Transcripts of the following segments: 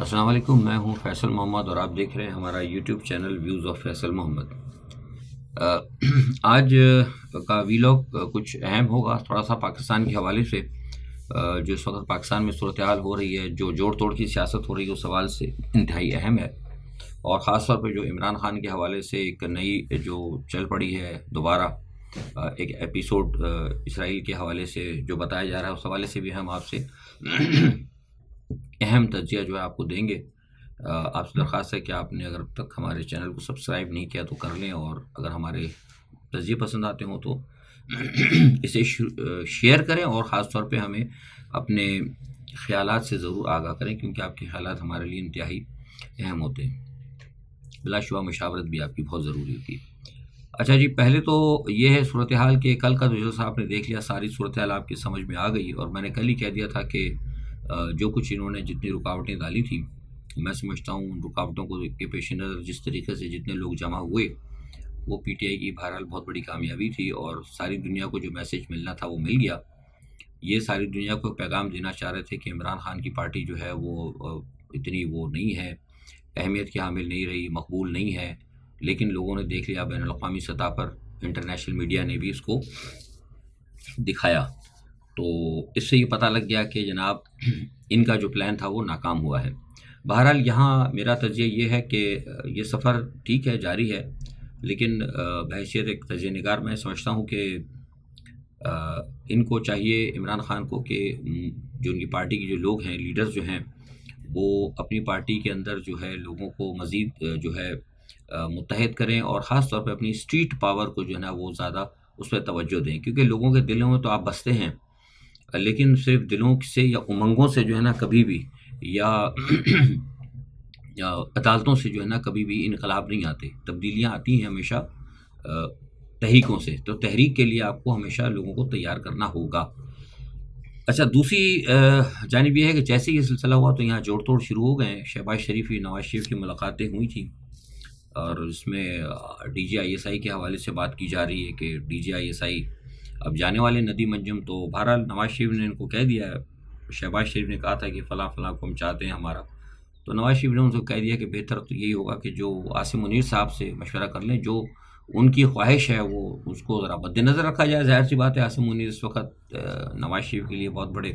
السلام علیکم، میں ہوں فیصل محمد اور آپ دیکھ رہے ہیں ہمارا YouTube channel views of Faisal Muhammad. آ، آج کا ویلاگ کچھ اہم ہوگا، تھوڑا سا پاکستان کے حوالے سے۔ جو اس وقت پاکستان میں صورتحال ہو رہی ہے، جو جوڑ توڑ کی سیاست ہو رہی ہے، اس حوالے سے انتہائی اہم ہے، اور خاص طور پہ جو عمران خان کے حوالے سے ایک نئی جو چل پڑی ہے دوبارہ ایک ایپیسوڈ اسرائیل کے حوالے سے جو بتایا جا رہا ہے، اس حوالے سے بھی ہم آپ سے اہم تجزیہ جو ہے آپ کو دیں گے۔ آپ سے درخواست ہے کہ آپ نے اگر اب تک ہمارے چینل کو سبسکرائب نہیں کیا تو کر لیں، اور اگر ہمارے تجزیے پسند آتے ہوں تو اسے شیئر کریں، اور خاص طور پہ ہمیں اپنے خیالات سے ضرور آگاہ کریں، کیونکہ آپ کے خیالات ہمارے لیے انتہائی اہم ہوتے ہیں۔ بلا شبہ مشاورت بھی آپ کی بہت ضروری ہوتی ہے۔ اچھا جی، پہلے تو یہ ہے صورتحال کہ کل کا جو آپ نے دیکھ لیا، ساری صورتحال آپ کی سمجھ میں آ گئی، اور میں نے کل ہی کہہ دیا تھا کہ جو کچھ انہوں نے جتنی رکاوٹیں ڈالی تھیں، میں سمجھتا ہوں ان رکاوٹوں کو کے پیش نظر جس طریقے سے جتنے لوگ جمع ہوئے، وہ پی ٹی آئی کی بہرحال بہت بڑی کامیابی تھی، اور ساری دنیا کو جو میسج ملنا تھا وہ مل گیا۔ یہ ساری دنیا کو پیغام دینا چاہ رہے تھے کہ عمران خان کی پارٹی جو ہے وہ اتنی وہ نہیں ہے، اہمیت کی حامل نہیں رہی، مقبول نہیں ہے، لیکن لوگوں نے دیکھ لیا، بین الاقوامی سطح پر انٹرنیشنل میڈیا نے بھی اس کو دکھایا، تو اس سے یہ پتہ لگ گیا کہ جناب ان کا جو پلان تھا وہ ناکام ہوا ہے۔ بہرحال یہاں میرا تجزیہ یہ ہے کہ یہ سفر ٹھیک ہے، جاری ہے، لیکن بحیثیت ایک تجزیہ نگار میں سمجھتا ہوں کہ ان کو چاہیے، عمران خان کو، کہ جو ان کی پارٹی کے جو لوگ ہیں، لیڈرز جو ہیں، وہ اپنی پارٹی کے اندر جو ہے لوگوں کو مزید جو ہے متحد کریں، اور خاص طور پہ اپنی اسٹریٹ پاور کو جو ہے نا وہ زیادہ اس پہ توجہ دیں، کیونکہ لوگوں کے دلوں میں تو آپ بستے ہیں، لیکن صرف دلوں سے یا امنگوں سے جو ہے نا کبھی بھی، یا عدالتوں سے جو ہے نا کبھی بھی انقلاب نہیں آتے، تبدیلیاں آتی ہیں ہمیشہ تحریکوں سے، تو تحریک کے لیے آپ کو ہمیشہ لوگوں کو تیار کرنا ہوگا۔ اچھا، دوسری جانب یہ ہے کہ جیسے یہ سلسلہ ہوا تو یہاں جوڑ توڑ شروع ہو گئے ہیں۔ شہباز شریف کی، نواز شریف کی ملاقاتیں ہوئی تھیں، اور اس میں D G I S I کے حوالے سے بات کی جا رہی ہے کہ D G I S I اب جانے والے ندی منجم، تو بہرحال نواز شریف نے ان کو کہہ دیا ہے، شہباز شریف نے کہا تھا کہ فلاں فلاں کو ہم چاہتے ہیں ہمارا، تو نواز شریف نے ان کو کہہ دیا کہ بہتر تو یہی ہوگا کہ جو عاصم منیر صاحب سے مشورہ کر لیں، جو ان کی خواہش ہے وہ اس کو ذرا مد نظر رکھا جائے۔ ظاہر سی بات ہے، عاصم منیر اس وقت نواز شریف کے لیے بہت بڑے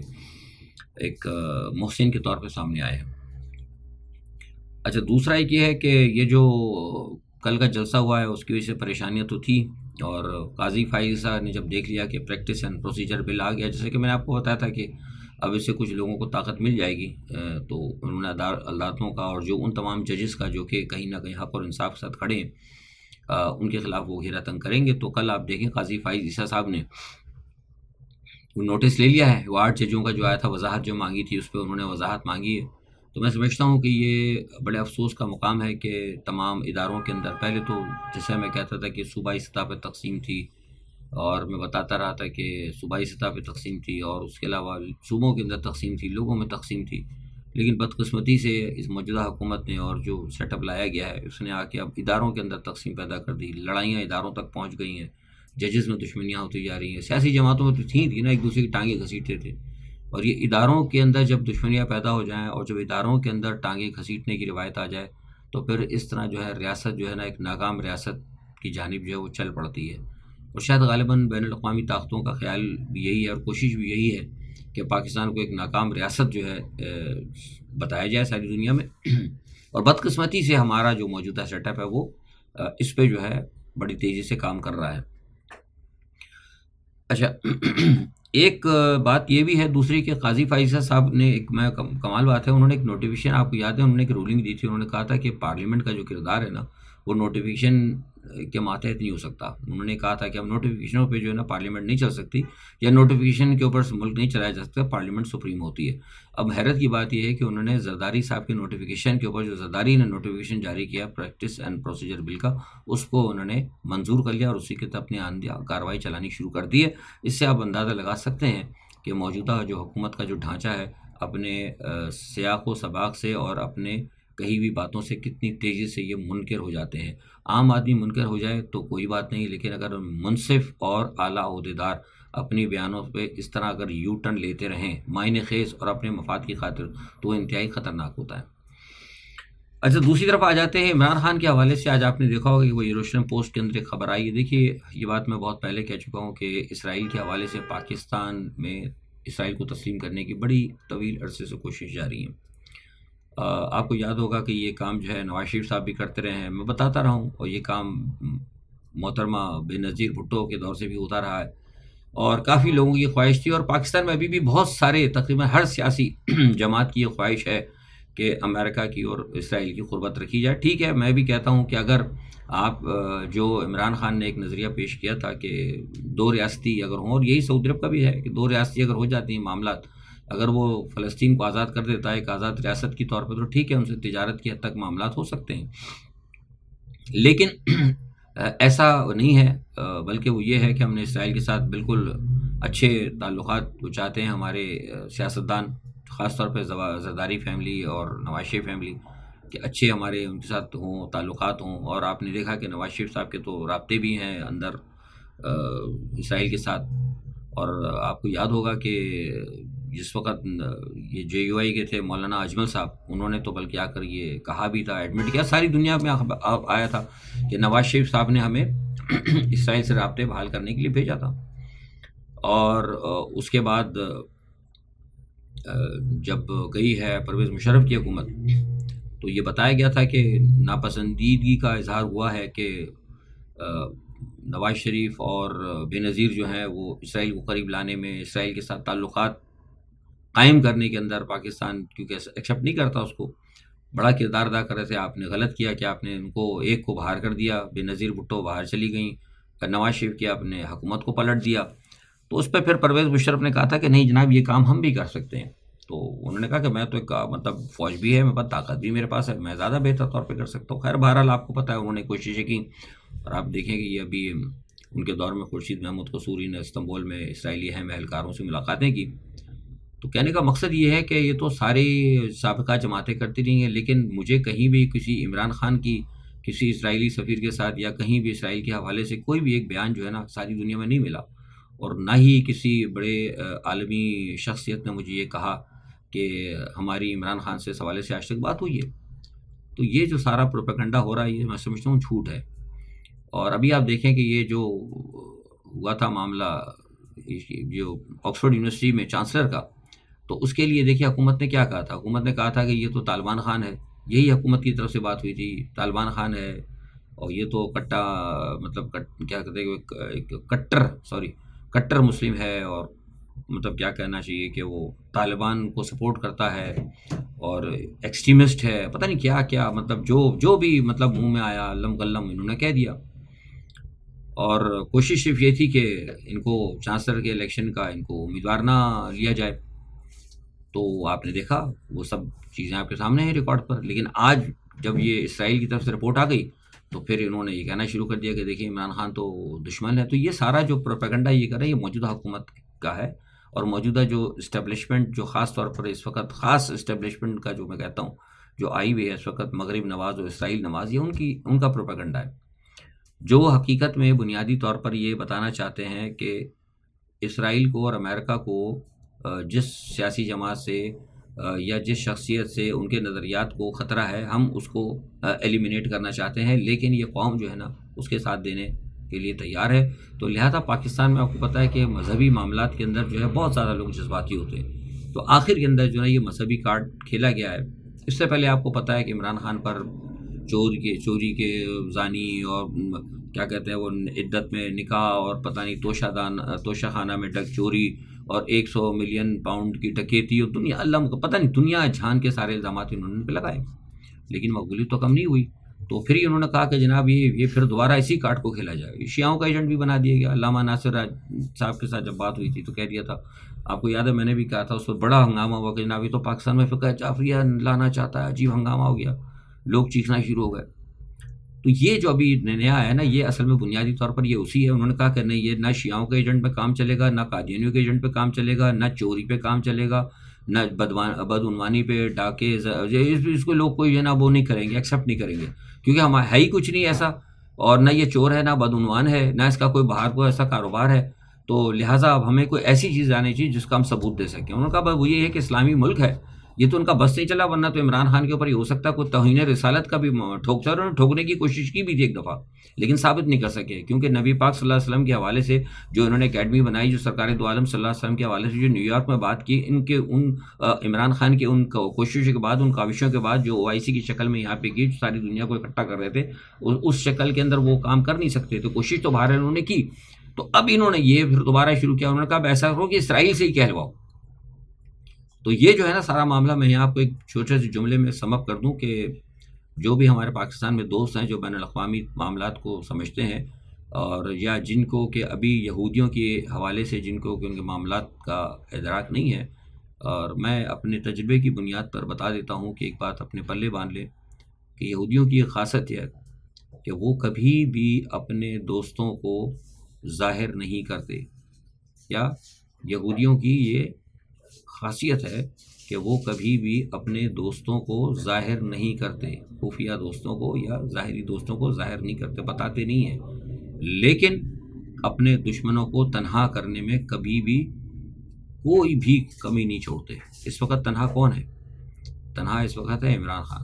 ایک محسن کے طور پہ سامنے آئے ہیں۔ اچھا، دوسرا ایک یہ ہے کہ یہ جو کل کا جلسہ ہوا ہے اس کی وجہ سے پریشانیاں تو تھی، اور قاضی فائزہ نے جب دیکھ لیا کہ پریکٹس اینڈ پروسیجر بل آ گیا، جیسے کہ میں نے آپ کو بتایا تھا کہ اب اس سے کچھ لوگوں کو طاقت مل جائے گی، تو انہوں نے عدالتوں کا اور جو ان تمام ججز کا جو کہ کہیں نہ کہیں حق اور انصاف کے ساتھ کھڑے ہیں، ان کے خلاف وہ گھیرا تنگ کریں گے۔ تو کل آپ دیکھیں قاضی فائز عیسیٰ صاحب نے وہ نوٹس لے لیا ہے، وہ 8 ججوں کا جو آیا تھا، وضاحت جو مانگی تھی اس پہ انہوں نے وضاحت مانگی ہے۔ تو میں سمجھتا ہوں کہ یہ بڑے افسوس کا مقام ہے کہ تمام اداروں کے اندر پہلے تو جیسے میں کہتا تھا کہ صوبائی سطح پہ تقسیم تھی، اور میں بتاتا رہا تھا کہ صوبائی سطح پہ تقسیم تھی، اور اس کے علاوہ صوبوں کے اندر تقسیم تھی، لوگوں میں تقسیم تھی، لیکن بدقسمتی سے اس موجودہ حکومت نے اور جو سیٹ اپ لایا گیا ہے اس نے آ کے اب اداروں کے اندر تقسیم پیدا کر دی، لڑائیاں اداروں تک پہنچ گئی ہیں، ججز میں دشمنیاں ہوتی جا رہی ہیں۔ سیاسی جماعتوں میں تو تھیں نا، ایک دوسرے کی ٹانگیں گھسیٹتے تھے، اور یہ اداروں کے اندر جب دشمنیاں پیدا ہو جائیں، اور جب اداروں کے اندر ٹانگیں گھسیٹنے کی روایت آ جائے، تو پھر اس طرح جو ہے ریاست جو ہے نا ایک ناکام ریاست کی جانب جو ہے وہ چل پڑتی ہے، اور شاید غالباً بین الاقوامی طاقتوں کا خیال بھی یہی ہے اور کوشش بھی یہی ہے کہ پاکستان کو ایک ناکام ریاست جو ہے بتایا جائے ساری دنیا میں، اور بدقسمتی سے ہمارا جو موجودہ سیٹ اپ ہے وہ اس پہ جو ہے بڑی تیزی سے کام کر رہا ہے۔ اچھا، ایک بات یہ بھی ہے دوسری کہ قاضی فائزہ صاحب نے ایک میں کمال بات ہے، انہوں نے ایک نوٹیفیکیشن، آپ کو یاد ہے انہوں نے ایک رولنگ دی تھی، انہوں نے کہا تھا کہ پارلیمنٹ کا جو کردار ہے نا وہ نوٹیفیکیشن کے ماتحت نہیں ہو سکتا۔ انہوں نے کہا تھا کہ اب نوٹیفیکیشنوں پہ جو ہے نا پارلیمنٹ نہیں چل سکتی، یا نوٹیفیکیشن کے اوپر ملک نہیں چلایا جا سکتا، پارلیمنٹ سپریم ہوتی ہے۔ اب حیرت کی بات یہ ہے کہ انہوں نے زرداری صاحب کے نوٹیفیکیشن کے اوپر، جو زرداری نے نوٹیفیکیشن جاری کیا پریکٹس اینڈ پروسیجر بل کا، اس کو انہوں نے منظور کر لیا، اور اسی کے تحت اپنی کارروائی چلانی شروع کر دی ہے۔ اس سے آپ اندازہ لگا سکتے ہیں کہ موجودہ جو حکومت کا جو ڈھانچہ ہے اپنے سیاق و سباق سے اور اپنے کہیں بھی باتوں سے کتنی تیزی سے یہ منکر ہو جاتے ہیں۔ عام آدمی منکر ہو جائے تو کوئی بات نہیں، لیکن اگر منصف اور اعلیٰ عہدیدار اپنی بیانوں پہ اس طرح اگر یو ٹرن لیتے رہیں معنی خیز اور اپنے مفاد کی خاطر، تو وہ انتہائی خطرناک ہوتا ہے۔ اچھا، دوسری طرف آ جاتے ہیں عمران خان کے حوالے سے. آج آپ نے دیکھا ہوگا کہ وہ یروشلم پوسٹ کے اندر ایک خبر آئی ہے. دیکھیے یہ بات میں بہت پہلے کہہ چکا ہوں کہ اسرائیل کے حوالے سے پاکستان میں اسرائیل کو تسلیم کرنے کی بڑی طویل عرصے سے کوشش جاری ہے. آپ کو یاد ہوگا کہ یہ کام جو ہے نواز شریف صاحب بھی کرتے رہے ہیں، میں بتاتا رہا ہوں، اور یہ کام محترمہ بے نظیر بھٹو کے دور سے بھی ہوتا رہا ہے، اور کافی لوگوں کی خواہش تھی. اور پاکستان میں ابھی بھی بہت سارے، تقریباً ہر سیاسی جماعت کی یہ خواہش ہے کہ امریکہ کی اور اسرائیل کی قربت رکھی جائے. ٹھیک ہے، میں بھی کہتا ہوں کہ اگر آپ جو عمران خان نے ایک نظریہ پیش کیا تھا کہ دو ریاستی اگر ہوں، اور یہی سعودی عرب کا بھی ہے کہ دو ریاستی اگر ہو جاتی ہیں معاملات، اگر وہ فلسطین کو آزاد کر دیتا ہے ایک آزاد ریاست کی طور پہ، تو ٹھیک ہے، ان سے تجارت کی حد تک معاملات ہو سکتے ہیں. لیکن ایسا نہیں ہے، بلکہ وہ یہ ہے کہ ہم نے اسرائیل کے ساتھ بالکل اچھے تعلقات چاہتے ہیں. ہمارے سیاستدان، خاص طور پہ زرداری فیملی اور نواز شریف فیملی، کہ اچھے ہمارے ان کے ساتھ ہوں، تعلقات ہوں. اور آپ نے دیکھا کہ نواز شریف صاحب کے تو رابطے بھی ہیں اندر اسرائیل کے ساتھ. اور آپ کو یاد ہوگا کہ جس وقت یہ جے یو آئی کے تھے مولانا اجمل صاحب، انہوں نے تو بلکہ آ کر یہ کہا بھی تھا، ایڈمٹ کیا، ساری دنیا میں آیا تھا کہ نواز شریف صاحب نے ہمیں اسرائیل سے رابطے بحال کرنے کے لیے بھیجا تھا. اور اس کے بعد جب گئی ہے پرویز مشرف کی حکومت، تو یہ بتایا گیا تھا کہ ناپسندیدگی کا اظہار ہوا ہے کہ نواز شریف اور بے نظیر جو ہیں وہ اسرائیل کو قریب لانے میں، اسرائیل کے ساتھ تعلقات قائم کرنے کے اندر، پاکستان کیونکہ ایکسیپٹ نہیں کرتا اس کو، بڑا کردار ادا کر رہے تھے. آپ نے غلط کیا کہ آپ نے ان کو ایک کو باہر کر دیا، بے نظیر بھٹو باہر چلی گئیں، نواز شریف کی آپ نے حکومت کو پلٹ دیا. تو اس پہ پھر پرویز مشرف نے کہا تھا کہ نہیں جناب، یہ کام ہم بھی کر سکتے ہیں. تو انہوں نے کہا کہ میں تو ایک مطلب فوج بھی ہے، میرے پاس طاقت بھی میرے پاس ہے، میں زیادہ بہتر طور پہ کر سکتا ہوں. خیر بہرحال آپ کو پتہ ہے انہوں نے کوششیں کی، اور آپ دیکھیں کہ یہ ابھی ان کے دور میں خورشید محمود قصوری نے استنبول میں اسرائیلی اہم اہلکاروں سے ملاقاتیں کی. تو کہنے کا مقصد یہ ہے کہ یہ تو ساری سابقہ جماعتیں کرتی رہی ہیں، لیکن مجھے کہیں بھی کسی عمران خان کی کسی اسرائیلی سفیر کے ساتھ یا کہیں بھی اسرائیل کے حوالے سے کوئی بھی ایک بیان جو ہے نا ساری دنیا میں نہیں ملا، اور نہ ہی کسی بڑے عالمی شخصیت نے مجھے یہ کہا کہ ہماری عمران خان سے اس حوالے سے آج تک بات ہوئی ہے. تو یہ جو سارا پروپیگنڈا ہو رہا ہے، یہ میں سمجھتا ہوں جھوٹ ہے. اور ابھی آپ دیکھیں کہ یہ جو ہوا تھا معاملہ جو آکسفورڈ یونیورسٹی میں چانسلر کا، تو اس کے لیے دیکھیے حکومت نے کیا کہا تھا. حکومت نے کہا تھا کہ یہ تو طالبان خان ہے، یہی حکومت کی طرف سے بات ہوئی تھی، طالبان خان ہے، اور یہ تو کٹا مطلب کیا کہتے ہیں، ایک کٹر مسلم ہے، اور مطلب کیا کہنا چاہیے کہ وہ طالبان کو سپورٹ کرتا ہے اور ایکسٹریمسٹ ہے، پتہ نہیں کیا کیا، مطلب جو بھی مطلب منہ میں آیا لم گلم انہوں نے کہہ دیا. اور کوشش صرف یہ تھی کہ ان کو چانسلر کے الیکشن کا ان کو امیدوار نہ لیا جائے. تو آپ نے دیکھا وہ سب چیزیں آپ کے سامنے ہیں ریکارڈ پر. لیکن آج جب یہ اسرائیل کی طرف سے رپورٹ آ گئی، تو پھر انہوں نے یہ کہنا شروع کر دیا کہ دیکھیے عمران خان تو دشمن ہے. تو یہ سارا جو پروپیگنڈا یہ کر رہا ہے، یہ موجودہ حکومت کا ہے، اور موجودہ جو اسٹیبلشمنٹ جو خاص طور پر اس وقت خاص اسٹیبلشمنٹ کا جو میں کہتا ہوں جو آئی ہوئی ہے اس وقت، مغرب نواز اور اسرائیل نواز، یہ ان کا پروپیگنڈا ہے، جو حقیقت میں بنیادی طور پر یہ بتانا چاہتے ہیں کہ اسرائیل کو اور امریکہ کو جس سیاسی جماعت سے یا جس شخصیت سے ان کے نظریات کو خطرہ ہے، ہم اس کو ایلیمینیٹ کرنا چاہتے ہیں، لیکن یہ قوم جو ہے نا اس کے ساتھ دینے کے لیے تیار ہے. تو لہذا پاکستان میں آپ کو پتہ ہے کہ مذہبی معاملات کے اندر جو ہے بہت زیادہ لوگ جذباتی ہوتے ہیں. تو آخر کے اندر جو ہے یہ مذہبی کارڈ کھیلا گیا ہے. اس سے پہلے آپ کو پتہ ہے کہ عمران خان پر چوری کے زانی اور کیا کہتے ہیں وہ عدت میں نکاح اور پتہ نہیں توشہ خانہ میں ڈگ چوری اور 100 ملین پاؤنڈ کی ڈکیتی، اور دنیا اللہ کو پتہ نہیں دنیا جہان کے سارے الزامات انہوں نے پہ لگائے، لیکن مقبولیت تو کم نہیں ہوئی. تو پھر انہوں نے کہا کہ جناب یہ پھر دوبارہ اسی کارڈ کو کھیلا جائے. شیعوں کا ایجنٹ بھی بنا دیا گیا. علامہ ناصر صاحب کے ساتھ جب بات ہوئی تھی تو کہہ دیا تھا، آپ کو یاد ہے میں نے بھی کہا تھا، اس پر بڑا ہنگامہ ہوا کہ جناب یہ تو پاکستان میں فقہ جعفریہ لانا چاہتا ہے. عجیب ہنگامہ ہو گیا، لوگ چیخنا شروع ہو گئے. تو یہ جو ابھی نیا ہے نا، یہ اصل میں بنیادی طور پر یہ اسی ہے. انہوں نے کہا کہ نہیں، یہ نہ شیعوں کے ایجنٹ پہ کام چلے گا، نہ قادیانیوں کے ایجنٹ پہ کام چلے گا، نہ چوری پہ کام چلے گا، نہ بدعنوانی پہ، ڈاکے، اس کو لوگ کوئی جو ہے نا وہ نہیں کریں گے، ایکسیپٹ نہیں کریں گے، کیونکہ ہمارا ہے ہی کچھ نہیں ایسا، اور نہ یہ چور ہے، نہ بدعنوان ہے، نہ اس کا کوئی باہر کوئی ایسا کاروبار ہے. تو لہٰذا اب ہمیں کوئی ایسی چیز آنی چاہیے جس کا ہم ثبوت دے سکیں. انہوں نے کہا وہ یہ ہے کہ اسلامی ملک ہے، یہ تو ان کا بس نہیں چلا، ورنہ تو عمران خان کے اوپر یہ ہو سکتا ہے کوئی توہین رسالت کا بھی ٹھوکنے کی کوشش کی بھی تھی ایک دفعہ، لیکن ثابت نہیں کر سکے، کیونکہ نبی پاک صلی اللہ علیہ وسلم کے حوالے سے جو انہوں نے اکیڈمی بنائی، جو سرکار دو عالم صلی اللہ علیہ وسلم کے حوالے سے جو نیو یارک میں بات کی، ان کے عمران خان کے ان کوششوں کے بعد، ان کاوشوں کے بعد، جو OIC کی شکل میں یہاں پہ کی، جو ساری دنیا کو اکٹھا کر رہے تھے، اس شکل کے اندر وہ کام کر نہیں سکتے، تو کوشش تو باہر انہوں نے کی. تو اب انہوں نے یہ پھر دوبارہ شروع کیا، انہوں نے کہا ایسا کرو کہ اسرائیل سے ہی کہلواؤ. تو یہ جو ہے نا سارا معاملہ، میں یہاں آپ کو ایک چھوٹے سے جملے میں سم اپ کر دوں کہ جو بھی ہمارے پاکستان میں دوست ہیں جو بین الاقوامی معاملات کو سمجھتے ہیں، اور یا جن کو کہ ابھی یہودیوں کے حوالے سے جن کو کہ ان کے معاملات کا ادراک نہیں ہے، اور میں اپنے تجربے کی بنیاد پر بتا دیتا ہوں کہ ایک بات اپنے پلے باندھ لیں کہ یہودیوں کی ایک خاصیت ہے کہ وہ کبھی بھی اپنے دوستوں کو ظاہر نہیں کرتے. یا یہودیوں کی یہ خاصیت ہے کہ وہ کبھی بھی اپنے دوستوں کو ظاہر نہیں کرتے، خفیہ دوستوں کو یا ظاہری دوستوں کو ظاہر نہیں کرتے، بتاتے نہیں ہیں، لیکن اپنے دشمنوں کو تنہا کرنے میں کبھی بھی کوئی بھی کمی نہیں چھوڑتے. اس وقت تنہا کون ہے؟ تنہا اس وقت ہے عمران خان.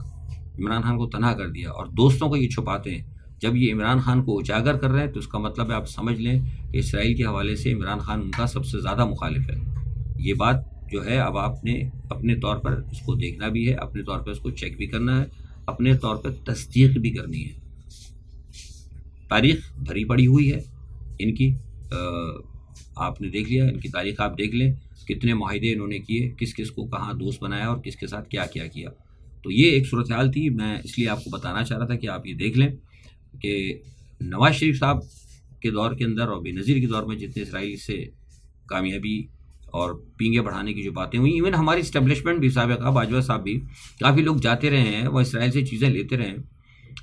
عمران خان کو تنہا کر دیا، اور دوستوں کو یہ چھپاتے ہیں. جب یہ عمران خان کو اجاگر کر رہے ہیں تو اس کا مطلب ہے آپ سمجھ لیں کہ اسرائیل کے حوالے سے عمران خان ان کا سب سے زیادہ مخالف ہے. یہ بات جو ہے اب آپ نے اپنے طور پر اس کو دیکھنا بھی ہے، اپنے طور پر اس کو چیک بھی کرنا ہے، اپنے طور پر تصدیق بھی کرنی ہے. تاریخ بھری پڑی ہوئی ہے ان کی، آپ نے دیکھ لیا، ان کی تاریخ آپ دیکھ لیں، کتنے معاہدے انہوں نے کیے، کس کس کو کہاں دوست بنایا اور کس کے ساتھ کیا کیا کیا. تو یہ ایک صورتحال تھی، میں اس لیے آپ کو بتانا چاہ رہا تھا کہ آپ یہ دیکھ لیں کہ نواز شریف صاحب کے دور کے اندر اور بے نظیر کے دور میں جتنے اسرائیل سے کامیابی اور پینگے بڑھانے کی جو باتیں ہوئی، ایون ہماری اسٹیبلشمنٹ بھی سابقہ باجوہ صاحب بھی کافی لوگ جاتے رہے ہیں، وہ اسرائیل سے چیزیں لیتے رہے ہیں،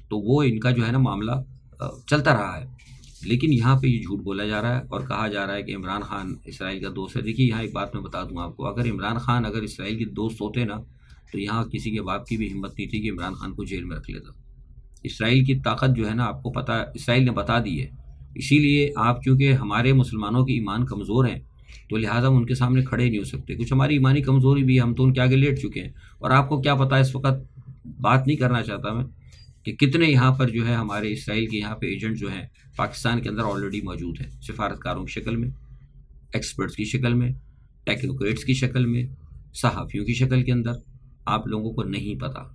تو وہ ان کا جو ہے نا معاملہ چلتا رہا ہے. لیکن یہاں پہ یہ جھوٹ بولا جا رہا ہے اور کہا جا رہا ہے کہ عمران خان اسرائیل کا دوست ہے. دیکھیے یہاں ایک بات میں بتا دوں آپ کو، اگر عمران خان اگر اسرائیل کے دوست ہوتے نا تو یہاں کسی کے باپ کی بھی ہمت نہیں تھی کہ عمران خان کو جیل میں رکھ لیتا. اسرائیل کی طاقت جو ہے نا آپ کو پتہ، اسرائیل نے بتا دی ہے. اسی لیے آپ چونکہ ہمارے مسلمانوں کے ایمان کمزور ہیں تو لہٰذا ہم ان کے سامنے کھڑے نہیں ہو سکتے. کچھ ہماری ایمانی کمزوری بھی ہے، ہم تو ان کے آگے لیٹ چکے ہیں. اور آپ کو کیا پتہ، اس وقت بات نہیں کرنا چاہتا میں کہ کتنے یہاں پر جو ہے ہمارے اسرائیل کے یہاں پہ ایجنٹ جو ہیں پاکستان کے اندر آلریڈی موجود ہیں، سفارتکاروں کی شکل میں، ایکسپرٹس کی شکل میں، ٹیکنوکریٹس کی شکل میں، صحافیوں کی شکل کے اندر. آپ لوگوں کو نہیں پتہ.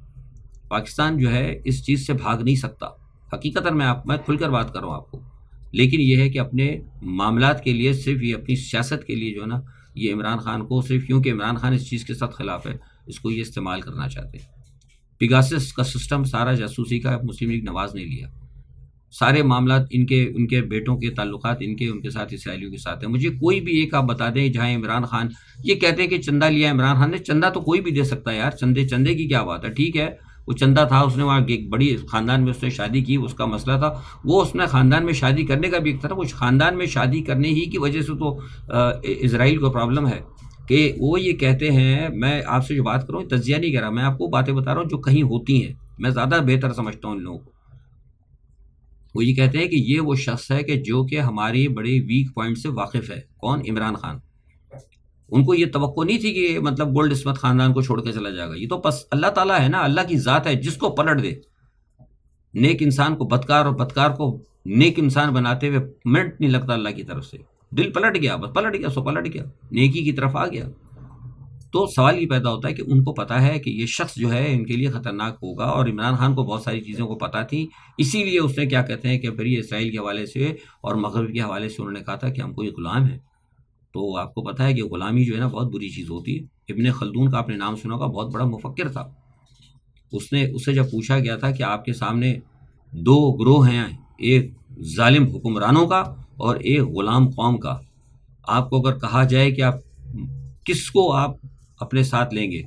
پاکستان جو ہے اس چیز سے بھاگ نہیں سکتا. حقیقتاً میں کھل کر بات کر رہا ہوں آپ کو، لیکن یہ ہے کہ اپنے معاملات کے لیے، صرف یہ اپنی سیاست کے لیے جو ہے نا، یہ عمران خان کو صرف کیونکہ عمران خان اس چیز کے ساتھ خلاف ہے، اس کو یہ استعمال کرنا چاہتے ہیں. پیگاسس کا سسٹم سارا جاسوسی کا مسلم لیگ نواز نے لیا. سارے معاملات ان کے بیٹوں کے تعلقات ان کے ساتھ اسرائیلیوں کے ساتھ ہیں. مجھے کوئی بھی ایک آپ بتا دیں جہاں عمران خان یہ کہتے ہیں کہ چندہ لیا عمران خان نے. چندہ تو کوئی بھی دے سکتا ہے یار، چندے کی کیا بات ہے. ٹھیک ہے وہ چندہ تھا، اس نے وہاں ایک بڑی خاندان میں اس نے شادی کی، اس کا مسئلہ تھا وہ، اس نے خاندان میں شادی کرنے کا بھی ایک تھا. وہ خاندان میں شادی کرنے ہی کی وجہ سے تو اسرائیل کو پرابلم ہے کہ وہ یہ کہتے ہیں. میں آپ سے جو بات کروں تجزیہ نہیں کر رہا، میں آپ کو باتیں بتا رہا ہوں جو کہیں ہوتی ہیں. میں زیادہ بہتر سمجھتا ہوں ان لوگوں کو. وہ یہ کہتے ہیں کہ یہ وہ شخص ہے کہ جو کہ ہماری بڑے ویک پوائنٹ سے واقف ہے. کون؟ عمران خان. ان کو یہ توقع نہیں تھی کہ مطلب گولڈ اسمتھ خاندان کو چھوڑ کے چلا جائے گا. یہ تو بس اللہ تعالیٰ ہے نا، اللہ کی ذات ہے، جس کو پلٹ دے. نیک انسان کو بدکار اور بدکار کو نیک انسان بناتے ہوئے منٹ نہیں لگتا اللہ کی طرف سے. دل پلٹ گیا، بس پلٹ گیا، نیکی کی طرف آ گیا. تو سوال یہ پیدا ہوتا ہے کہ ان کو پتا ہے کہ یہ شخص جو ہے ان کے لیے خطرناک ہوگا، اور عمران خان کو بہت ساری چیزوں کو پتا تھی. اسی لیے اس نے کیا کہتے ہیں کہ پھر یہ اسرائیل کے حوالے سے اور مغرب کے حوالے سے انہوں نے کہا تھا کہ ہم کوئی غلام ہیں. تو آپ کو پتا ہے کہ غلامی جو ہے نا بہت بری چیز ہوتی ہے. ابن خلدون کا آپ نے نام سنا ہوگا، بہت بڑا مفکر تھا. اس سے جب پوچھا گیا تھا کہ آپ کے سامنے دو گروہ ہیں، ایک ظالم حکمرانوں کا اور ایک غلام قوم کا، آپ کو اگر کہا جائے کہ آپ کس کو آپ اپنے ساتھ لیں گے،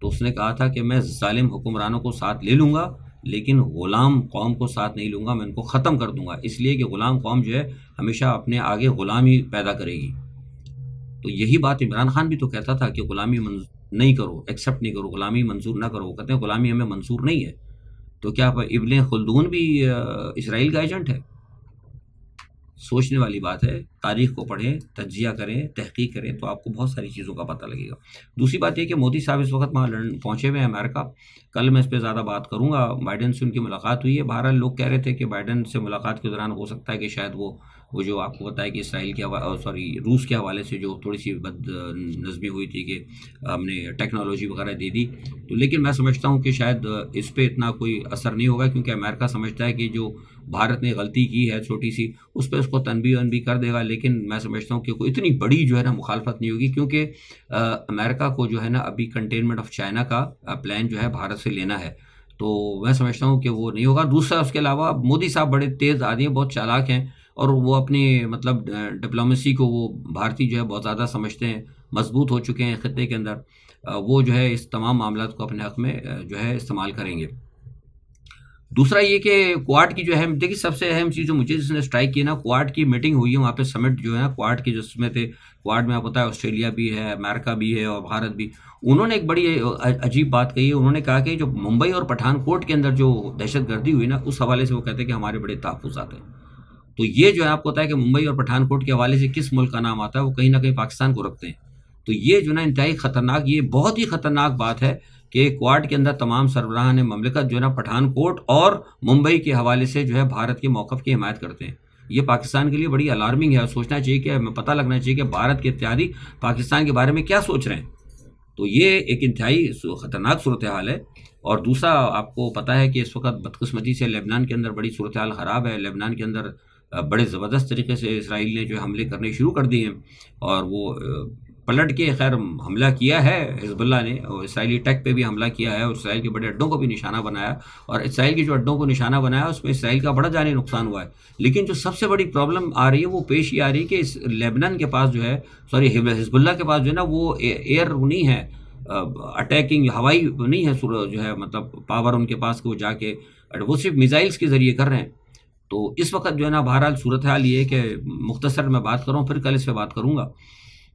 تو اس نے کہا تھا کہ میں ظالم حکمرانوں کو ساتھ لے لوں گا لیکن غلام قوم کو ساتھ نہیں لوں گا، میں ان کو ختم کر دوں گا. اس لیے کہ غلام قوم جو ہے ہمیشہ اپنے آگے غلام ہی پیدا کرے گی. تو یہی بات عمران خان بھی تو کہتا تھا کہ غلامی نہیں کرو، ایکسیپٹ نہیں کرو، غلامی منظور نہ کرو. وہ کہتے ہیں غلامی ہمیں منظور نہیں ہے. تو کیا ابن خلدون بھی اسرائیل کا ایجنٹ ہے؟ سوچنے والی بات ہے. تاریخ کو پڑھیں، تجزیہ کریں، تحقیق کریں تو آپ کو بہت ساری چیزوں کا پتہ لگے گا. دوسری بات یہ کہ مودی صاحب اس وقت وہاں لندن پہنچے ہوئے ہیں امریکہ. کل میں اس پہ زیادہ بات کروں گا. بائیڈن سے ان کی ملاقات ہوئی ہے. بہرحال لوگ کہہ رہے تھے کہ بائیڈن سے ملاقات کے دوران ہو سکتا ہے کہ شاید وہ جو آپ کو بتایا کہ اسرائیل کے روس کے حوالے سے جو تھوڑی سی بد نظمی ہوئی تھی کہ ہم نے ٹیکنالوجی وغیرہ دے دی، تو لیکن میں سمجھتا ہوں کہ شاید اس پہ اتنا کوئی اثر نہیں ہوگا، کیونکہ امریکہ سمجھتا ہے کہ جو بھارت نے غلطی کی ہے چھوٹی سی، اس پہ اس کو تنبیہ کر دے گا. لیکن میں سمجھتا ہوں کہ کوئی اتنی بڑی جو ہے نا مخالفت نہیں ہوگی، کیونکہ امریکہ کو جو ہے نا ابھی کنٹینمنٹ آف چائنا کا پلان جو ہے بھارت سے لینا ہے. تو میں سمجھتا ہوں کہ وہ نہیں ہوگا. دوسرا اس کے علاوہ مودی صاحب بڑے تیز آدمی ہیں، بہت چالاک ہیں، اور وہ اپنی مطلب ڈپلومیسی کو وہ بھارتی جو ہے بہت زیادہ سمجھتے ہیں، مضبوط ہو چکے ہیں خطے کے اندر. وہ جو ہے اس تمام معاملات کو اپنے حق میں جو ہے استعمال کریں گے. دوسرا یہ کہ کوارڈ کی جو اہم دیکھیے سب سے اہم چیز جو مجھے جس نے اسٹرائک کی نا، کوارڈ کی میٹنگ ہوئی ہے وہاں پہ، سمٹ جو ہے نا کوارڈ کی جس میں تھے. کوارڈ میں آپ پتہ ہے آسٹریلیا بھی ہے، امریکہ بھی ہے اور بھارت بھی. انہوں نے ایک بڑی عجیب بات کہی ہے. انہوں نے کہا کہ جو ممبئی اور پٹھان کوٹ کے اندر جو دہشت گردی ہوئی نا، اس حوالے سے وہ کہتے ہیں کہ ہمارے بڑے تحفظات ہیں. تو یہ جو ہے آپ کو پتہ ہے کہ ممبئی اور پٹھان کوٹ کے حوالے سے کس ملک کا نام آتا ہے، وہ کہیں نہ کہیں پاکستان کو رکھتے ہیں. تو یہ جو ہے نا انتہائی خطرناک، یہ بہت ہی خطرناک بات ہے کہ کوارڈ کے اندر تمام سربراہان مملکت جو ہے نا پٹھان کوٹ اور ممبئی کے حوالے سے جو ہے بھارت کے موقف کی حمایت کرتے ہیں. یہ پاکستان کے لیے بڑی الارمنگ ہے، اور سوچنا چاہیے کہ ہمیں پتہ لگنا چاہیے کہ بھارت کے اتحادی پاکستان کے بارے میں کیا سوچ رہے ہیں. تو یہ ایک انتہائی خطرناک صورتحال ہے. اور دوسرا آپ کو پتہ ہے کہ اس وقت بدقسمتی سے لبنان کے اندر بڑی صورتحال خراب ہے. لبنان کے اندر بڑے زبردست طریقے سے اسرائیل نے جو حملے کرنے شروع کر دیے ہیں، اور وہ پلٹ کے خیر حملہ کیا ہے حزب اللہ نے، اور اسرائیلی ٹیک پہ بھی حملہ کیا ہے، اور اسرائیل کے بڑے اڈوں کو بھی نشانہ بنایا. اور اسرائیل کے جو اڈوں کو نشانہ بنایا اس میں اسرائیل کا بڑا جانی نقصان ہوا ہے. لیکن جو سب سے بڑی پرابلم آ رہی ہے وہ پیش یہ آ رہی ہے کہ اس لیبنان کے پاس جو ہے حزب اللہ کے پاس جو ہے نا وہ ایئر نہیں ہے، اٹیکنگ ہوائی نہیں ہے جو ہے مطلب پاور ان کے پاس کہ وہ جا کے، وہ صرف میزائلز کے ذریعے کر رہے ہیں. تو اس وقت جو ہے نا بہرحال صورتحال یہ ہے کہ مختصر میں بات کروں، پھر کل اس پہ بات کروں گا.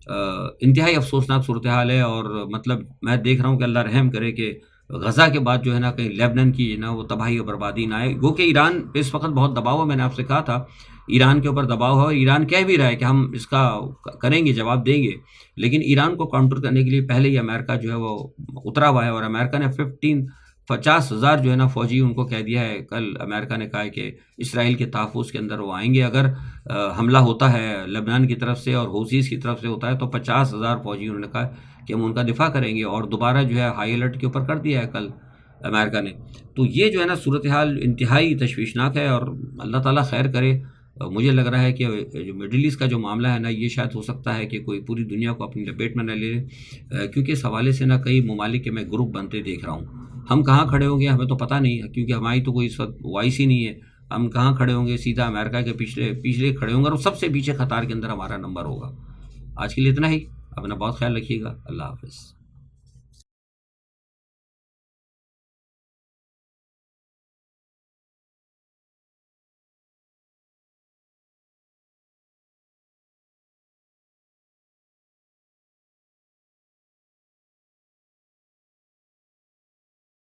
انتہائی افسوسناک صورتحال ہے. اور مطلب میں دیکھ رہا ہوں کہ اللہ رحم کرے کہ غزہ کے بعد جو ہے نا کہیں لیبنان کی نا وہ تباہی اور بربادی نہ آئے. گو کہ ایران پہ اس وقت بہت دباؤ ہے، میں نے آپ سے کہا تھا ایران کے اوپر دباؤ ہے. ایران کہہ بھی رہا ہے کہ ہم اس کا کریں گے، جواب دیں گے. لیکن ایران کو کاؤنٹر کرنے کے لیے پہلے ہی امریکہ جو ہے وہ اترا ہوا ہے، اور امریکہ نے 50,000 جو ہے نا فوجی ان کو کہہ دیا ہے. کل امریکہ نے کہا ہے کہ اسرائیل کے تحفظ کے اندر وہ آئیں گے. اگر حملہ ہوتا ہے لبنان کی طرف سے اور حوثیز کی طرف سے ہوتا ہے تو 50,000 فوجی انہوں نے کہا کہ ہم ان کا دفاع کریں گے. اور دوبارہ جو ہے ہائی الرٹ کے اوپر کر دیا ہے کل امریکہ نے. تو یہ جو ہے نا صورتحال انتہائی تشویشناک ہے، اور اللہ تعالیٰ خیر کرے. مجھے لگ رہا ہے کہ جو مڈل ایسٹ کا جو معاملہ ہے نا، یہ شاید ہو سکتا ہے کہ کوئی پوری دنیا کو اپنی لپیٹ میں نہ لے لے، کیونکہ اس حوالے سے نا کئی ممالک کے میں گروپ بنتے دیکھ رہا ہوں. ہم کہاں کھڑے ہوں گے ہمیں تو پتہ نہیں ہے، کیونکہ ہماری تو کوئی اس وقت وائس ہی نہیں ہے. ہم کہاں کھڑے ہوں گے؟ سیدھا امریکہ کے پیچھے کھڑے ہوں گے، اور سب سے پیچھے قطار کے اندر ہمارا نمبر ہوگا. آج کے لیے اتنا ہی. اپنا بہت خیال رکھیے گا. اللہ حافظ.